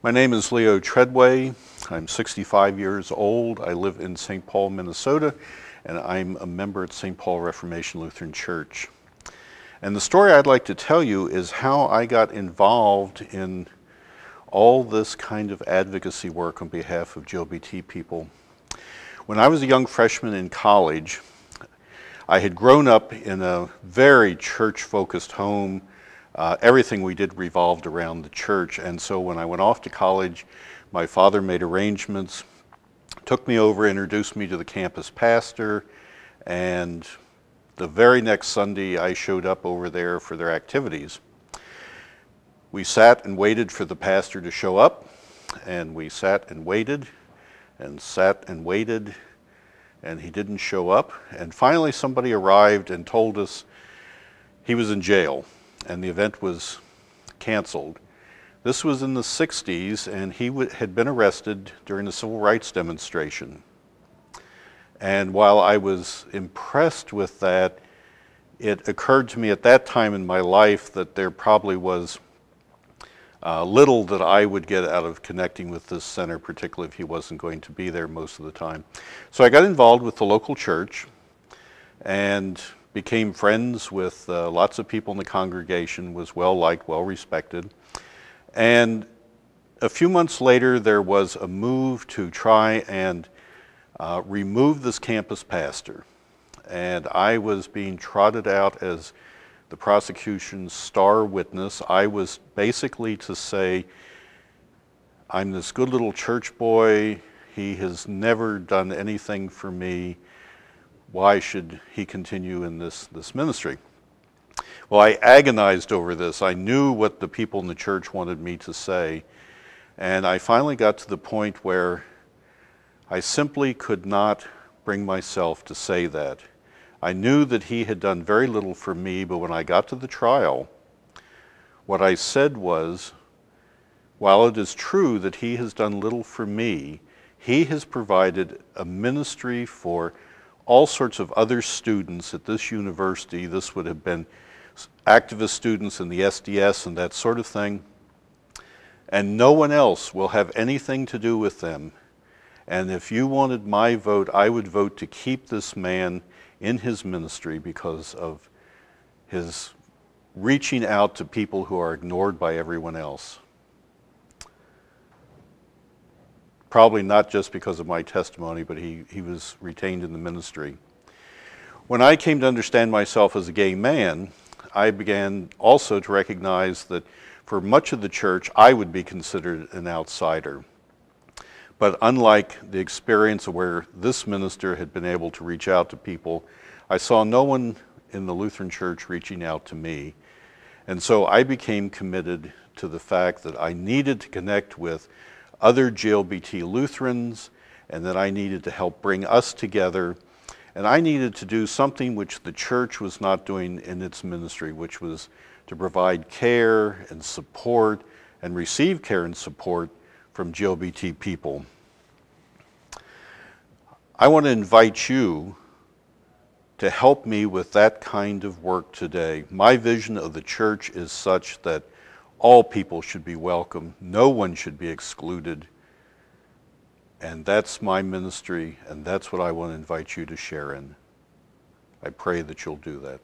My name is Treadway. I'm 65 years old. I live in St. Paul, Minnesota, and I'm a member at St. Paul Reformation Lutheran Church. And the story I'd like to tell you is how I got involved in all this kind of advocacy work on behalf of LGBT people. When I was a young freshman in college, I had grown up in a very church-focused home. Everything we did revolved around the church, and so when I went off to college, my father made arrangements, took me over, introduced me to the campus pastor, and the very next Sunday I showed up over there for their activities. We sat and waited for the pastor to show up, and we sat and waited, and sat and waited, and he didn't show up, and finally somebody arrived and told us he was in jail and the event was canceled. This was in the 60s, and he had been arrested during the civil rights demonstration. And while I was impressed with that, it occurred to me at that time in my life that there probably was little that I would get out of connecting with this center, particularly if he wasn't going to be there most of the time. So I got involved with the local church and became friends with lots of people in the congregation, was well liked, well respected. And a few months later, there was a move to try and remove this campus pastor. And I was being trotted out as the prosecution's star witness. I was basically to say, I'm this good little church boy. He has never done anything for me. Why should he continue in this ministry? Well, I agonized over this. I knew what the people in the church wanted me to say, and I finally got to the point where I simply could not bring myself to say that. I knew that he had done very little for me, but when I got to the trial, what I said was, while it is true that he has done little for me, he has provided a ministry for all sorts of other students at this university. This would have been activist students in the SDS and that sort of thing. And no one else will have anything to do with them. And if you wanted my vote, I would vote to keep this man in his ministry because of his reaching out to people who are ignored by everyone else. Probably not just because of my testimony, but he was retained in the ministry. When I came to understand myself as a gay man, I began also to recognize that for much of the church, I would be considered an outsider. But unlike the experience of where this minister had been able to reach out to people, I saw no one in the Lutheran Church reaching out to me. And so I became committed to the fact that I needed to connect with other LGBT Lutherans, and that I needed to help bring us together. And I needed to do something which the church was not doing in its ministry, which was to provide care and support and receive care and support from LGBT people. I want to invite you to help me with that kind of work today. My vision of the church is such that all people should be welcome. No one should be excluded. And that's my ministry, and that's what I want to invite you to share in. I pray that you'll do that.